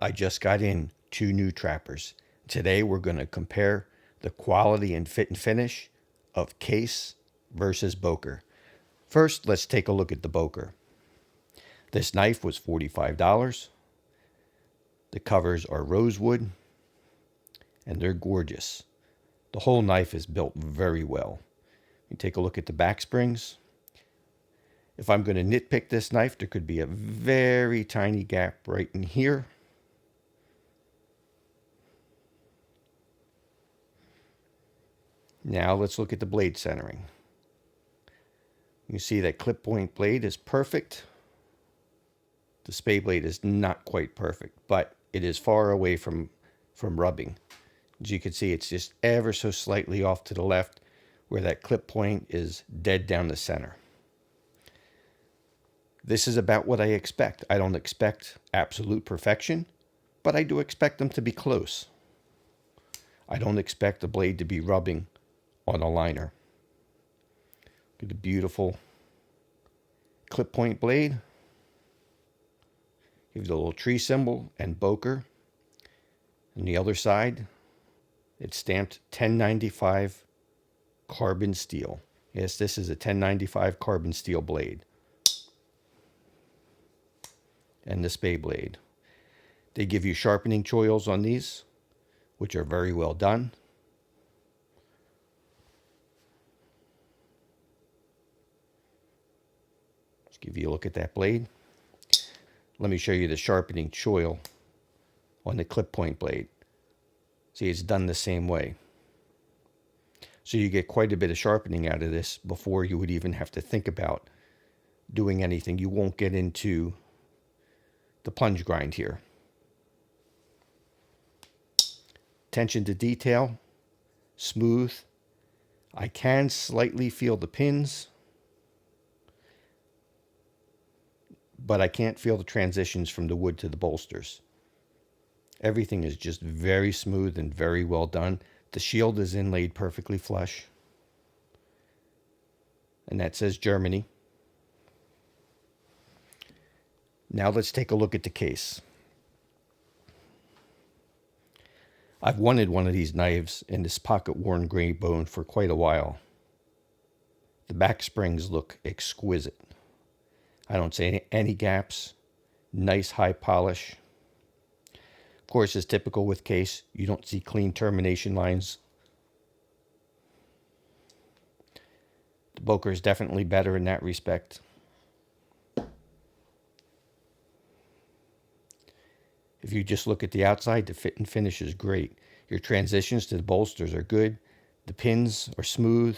I just got in 2 new trappers. Today we're going to compare the quality and fit and finish of Case versus Boker. First, let's take a look at the Boker. This knife was $45. The covers are rosewood and they're gorgeous. The whole knife is built very well. You take a look at the back springs. If I'm going to nitpick this knife, there could be a very tiny gap right in here. Now let's look at the blade centering. You see that clip point blade is perfect. The spade blade is not quite perfect, but it is far away from rubbing. As you can see, it's just ever so slightly off to the left where that clip point is dead down the center. This is about what I expect. I don't expect absolute perfection, but I do expect them to be close. I don't expect the blade to be rubbing on a liner. Look at the beautiful clip point blade. Give the little tree symbol and Boker. On the other side, it's stamped 1095 carbon steel. Yes, this is a 1095 carbon steel blade. And the spade blade. They give you sharpening choils on these, which are very well done. Let's give you a look at that blade. Let me show you the sharpening choil on the clip point blade. See, it's done the same way. So you get quite a bit of sharpening out of this before you would even have to think about doing anything. You won't get into the plunge grind here. Attention to detail, smooth. I can slightly feel the pins, but I can't feel the transitions from the wood to the bolsters. Everything is just very smooth and very well done. The shield is inlaid perfectly flush. And that says Germany. Now let's take a look at the case. I've wanted one of these knives in this pocket-worn gray bone for quite a while. The back springs look exquisite. I don't see any gaps. Nice high polish. Of course, as typical with Case, you don't see clean termination lines. The Boker is definitely better in that respect. If you just look at the outside, the fit and finish is great. Your transitions to the bolsters are good. The pins are smooth.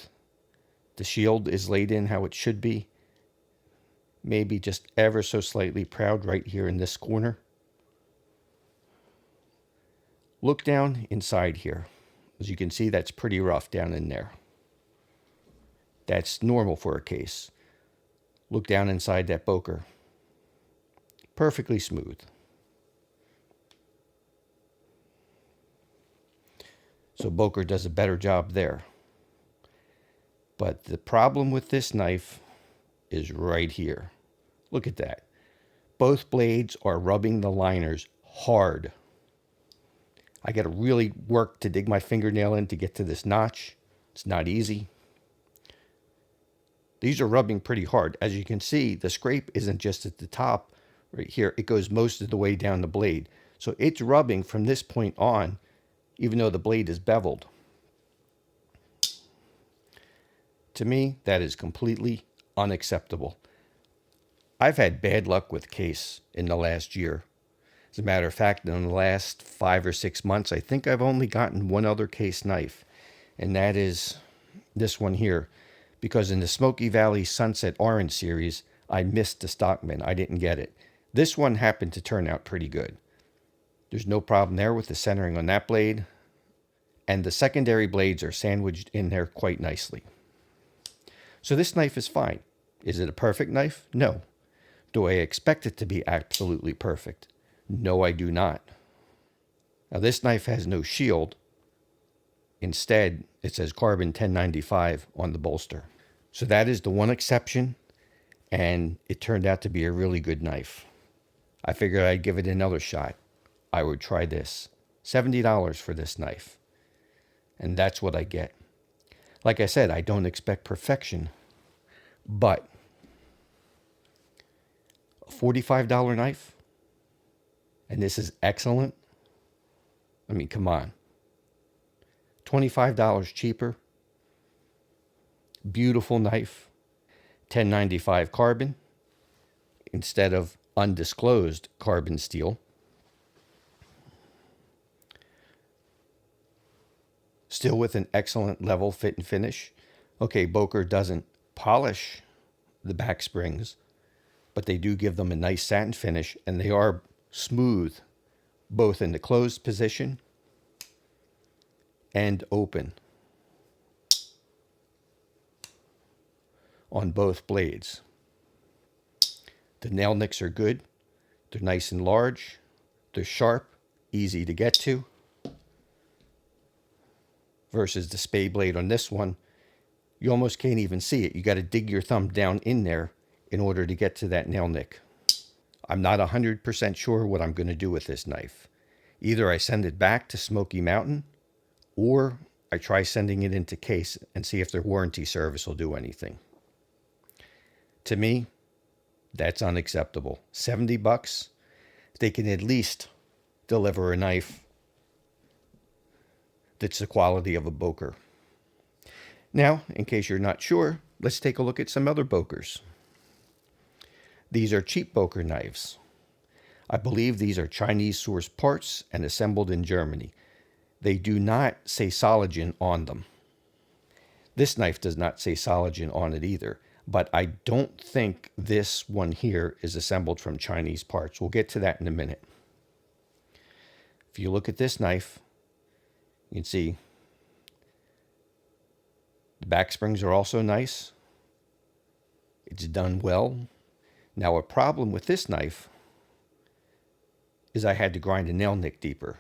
The shield is laid in how it should be. Maybe just ever so slightly proud right here in this corner. Look down inside here. As you can see, that's pretty rough down in there. That's normal for a Case. Look down inside that Boker. Perfectly smooth. So Boker does a better job there. But the problem with this knife is right here. Look at that. Both blades are rubbing the liners hard. I got to really work to dig my fingernail in to get to this notch. It's not easy. These are rubbing pretty hard. As you can see, the scrape isn't just at the top right here. It goes most of the way down the blade. So it's rubbing from this point on, even though the blade is beveled. To me, that is completely unacceptable. I've had bad luck with Case in the last year. As a matter of fact, in the last 5 or 6 months, I think I've only gotten one other Case knife, and that is this one here. Because in the Smoky Valley Sunset Orange series, I missed the Stockman. I didn't get it. This one happened to turn out pretty good. There's no problem there with the centering on that blade, and the secondary blades are sandwiched in there quite nicely. So this knife is fine. Is it a perfect knife? No. Do I expect it to be absolutely perfect? No, I do not. Now this knife has no shield. Instead, it says carbon 1095 on the bolster. So that is the one exception, and it turned out to be a really good knife. I figured I'd give it another shot. I would try this. $70 for this knife. And that's what I get. Like I said, I don't expect perfection, but a $45 knife, and this is excellent. I mean, come on. $25 cheaper. Beautiful knife. 1095 carbon instead of undisclosed carbon steel. Still with an excellent level fit and finish. Okay, Boker doesn't polish the back springs, but they do give them a nice satin finish, and they are smooth both in the closed position and open on both blades. The nail nicks are good. They're nice and large. They're sharp, easy to get to. Versus the spade blade on this one, you almost can't even see it. You got to dig your thumb down in there in order to get to that nail nick. I'm not 100% sure what I'm going to do with this knife. Either I send it back to Smoky Mountain, or I try sending it into case and see if their warranty service will do anything. To me, that's unacceptable. $70, they can at least deliver a knife that's the quality of a Boker. Now, in case you're not sure, let's take a look at some other Bokers. These are cheap Boker knives. I believe these are Chinese sourced parts and assembled in Germany. They do not say Sologen on them. This knife does not say Sologen on it either, but I don't think this one here is assembled from Chinese parts. We'll get to that in a minute. If you look at this knife, you can see the back springs are also nice. It's done well. Now, a problem with this knife is I had to grind a nail nick deeper.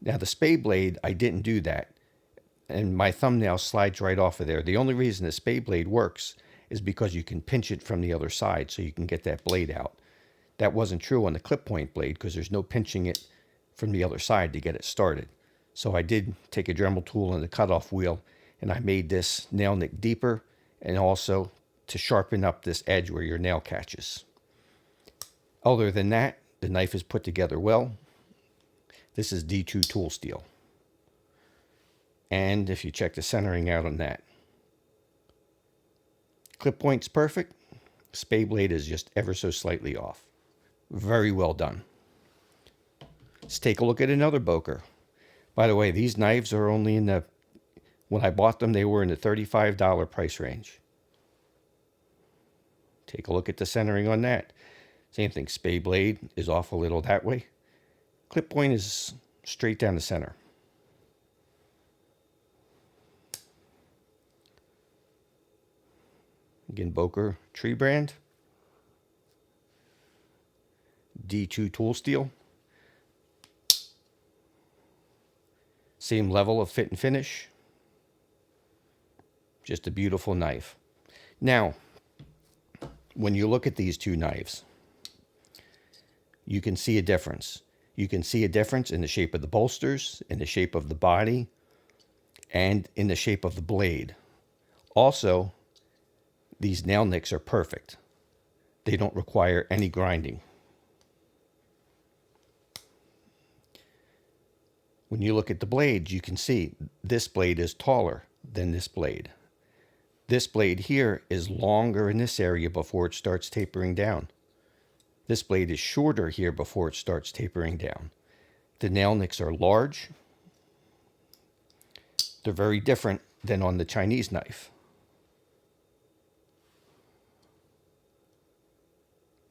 Now, the spade blade, I didn't do that, and my thumbnail slides right off of there. The only reason the spade blade works is because you can pinch it from the other side so you can get that blade out. That wasn't true on the clip point blade because there's no pinching it from the other side to get it started. So I did take a Dremel tool and a cutoff wheel, and I made this nail nick deeper, and also to sharpen up this edge where your nail catches. Other than that, the knife is put together well. This is D2 tool steel. And if you check the centering out on that, clip point's perfect. Spade blade is just ever so slightly off. Very well done. Let's take a look at another Boker. By the way, these knives are only in the, when I bought them, they were in the $35 price range. Take a look at the centering on that. Same thing, spade blade is off a little that way. Clip point is straight down the center. Again, Boker tree brand. D2 tool steel. Same level of fit and finish. Just a beautiful knife. Now, when you look at these two knives, you can see a difference. You can see a difference in the shape of the bolsters, in the shape of the body, and in the shape of the blade. Also, these nail nicks are perfect. They don't require any grinding. When you look at the blades, you can see this blade is taller than this blade. This blade here is longer in this area before it starts tapering down. This blade is shorter here before it starts tapering down. The nail nicks are large. They're very different than on the Chinese knife.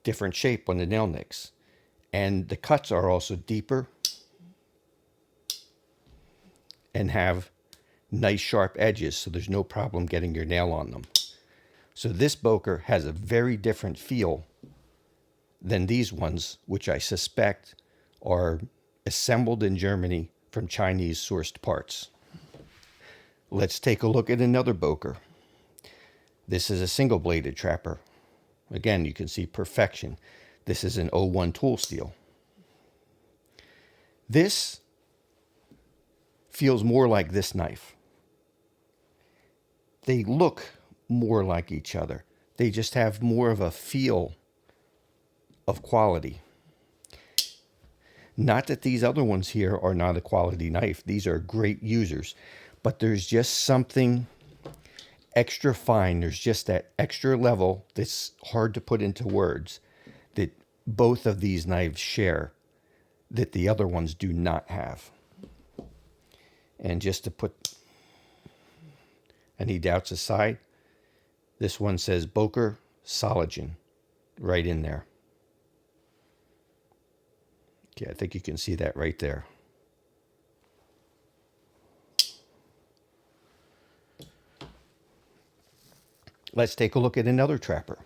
Different shape on the nail nicks. And the cuts are also deeper and have nice sharp edges, so there's no problem getting your nail on them. So this Boker has a very different feel than these ones, which I suspect are assembled in Germany from Chinese sourced parts. Let's take a look at another Boker. This is a single bladed trapper. Again, you can see perfection. This is an 01 tool steel. This feels more like this knife. They look more like each other. They just have more of a feel of quality. Not that these other ones here are not a quality knife. These are great users. But there's just something extra fine. There's just that extra level that's hard to put into words that both of these knives share that the other ones do not have. And just to put any doubts aside, this one says Boker Soligen right in there. Okay, I think you can see that right there. Let's take a look at another trapper.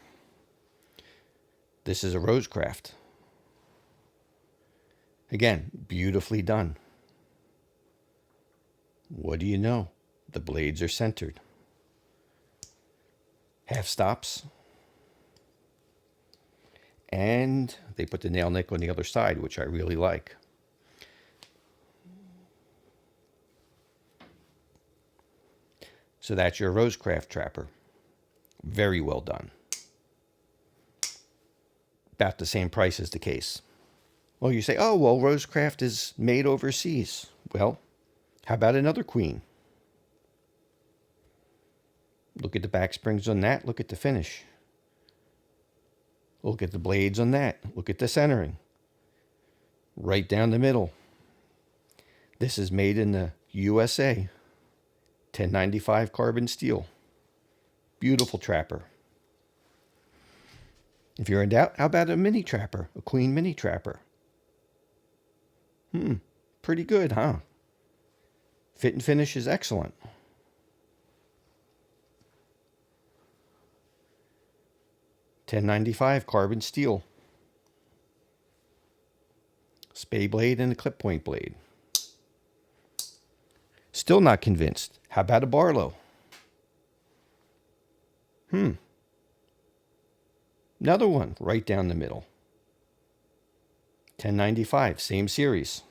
This is a Rosecraft. Again, beautifully done. What do you know? The blades are centered. Half stops. And they put the nail nick on the other side, which I really like. So that's your Rosecraft trapper. Very well done. About the same price as the case. Well, you say, oh, well, Rosecraft is made overseas. Well, how about another queen? Look at the back springs on that. Look at the finish. Look at the blades on that. Look at the centering. Right down the middle. This is made in the USA. 1095 carbon steel. Beautiful trapper. If you're in doubt, how about a mini trapper? A queen mini trapper. Pretty good, huh? Fit and finish is excellent. $10.95 carbon steel. Spay blade and a clip point blade. Still not convinced. How about a Barlow? Another one right down the middle. $10.95, same series.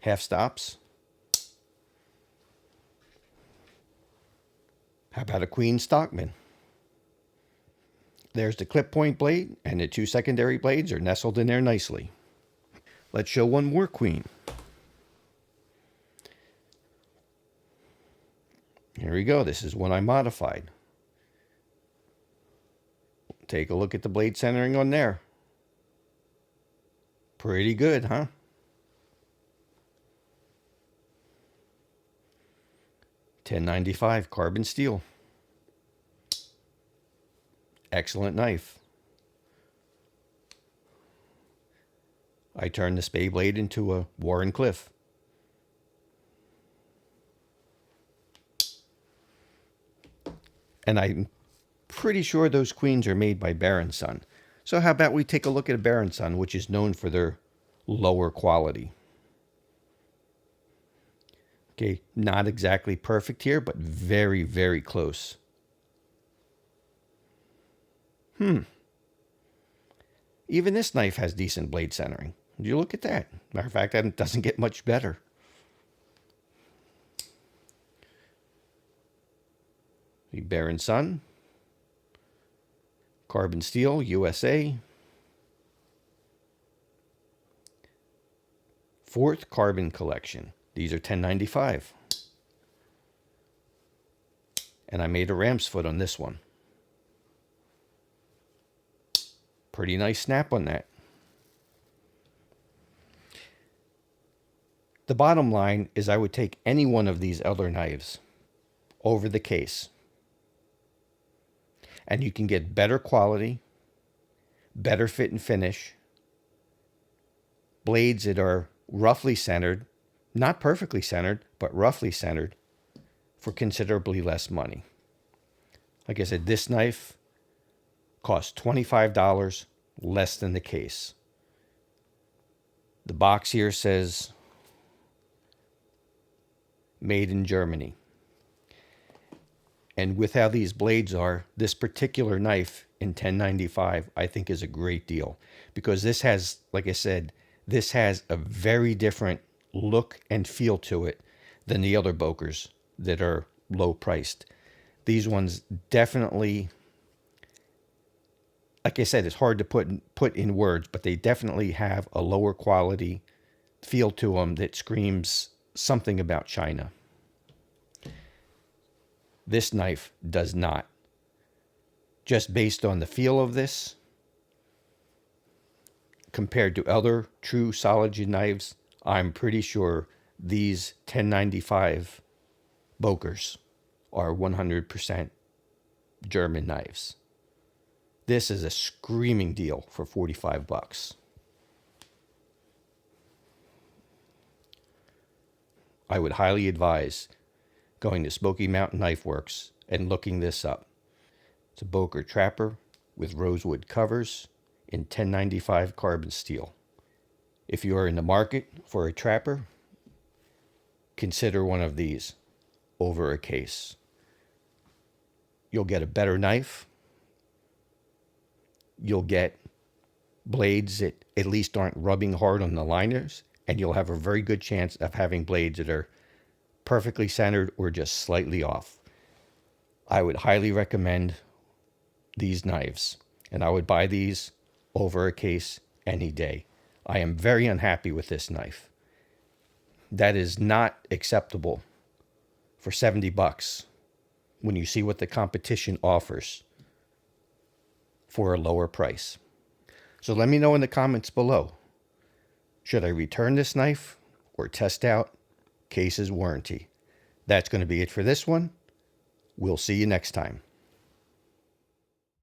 Half stops. How about a Queen Stockman? There's the clip point blade, and the two secondary blades are nestled in there nicely. Let's show one more Queen. Here we go. This is one I modified. Take a look at the blade centering on there. Pretty good, huh? $10.95 carbon steel. Excellent knife. I turned the spay blade into a Warren Cliff. And I'm pretty sure those queens are made by Baron Son. So how about we take a look at a Baron Son, which is known for their lower quality. Okay, not exactly perfect here, but very, very close. Even this knife has decent blade centering. Would you look at that? Matter of fact, that doesn't get much better. The Baron Son. Carbon steel, USA. Fourth carbon collection. These are $10.95. And I made a ram's foot on this one. Pretty nice snap on that. The bottom line is I would take any one of these other knives over the case. And you can get better quality, better fit and finish, blades that are roughly centered, not perfectly centered, but roughly centered, for considerably less money. Like I said, this knife costs $25 less than the case. The box here says made in Germany. And with how these blades are, this particular knife in 1095 I think is a great deal, because this has, like I said, this has a very different look and feel to it than the other Bokers that are low priced. These ones definitely, like I said, it's hard to put in words, but they definitely have a lower quality feel to them that screams something about China. This knife does not. Just based on the feel of this, compared to other true solid knives, I'm pretty sure these 1095 Bokers are 100% German knives. This is a screaming deal for 45 bucks. I would highly advise going to Smoky Mountain Knife Works and looking this up. It's a Boker Trapper with rosewood covers in 1095 carbon steel. If you are in the market for a trapper, consider one of these over a case. You'll get a better knife. You'll get blades that at least aren't rubbing hard on the liners, and you'll have a very good chance of having blades that are perfectly centered or just slightly off. I would highly recommend these knives, and I would buy these over a case any day. I am very unhappy with this knife. That is not acceptable for 70 bucks when you see what the competition offers for a lower price. So let me know in the comments below. Should I return this knife or test out Case's warranty? That's going to be it for this one. We'll see you next time.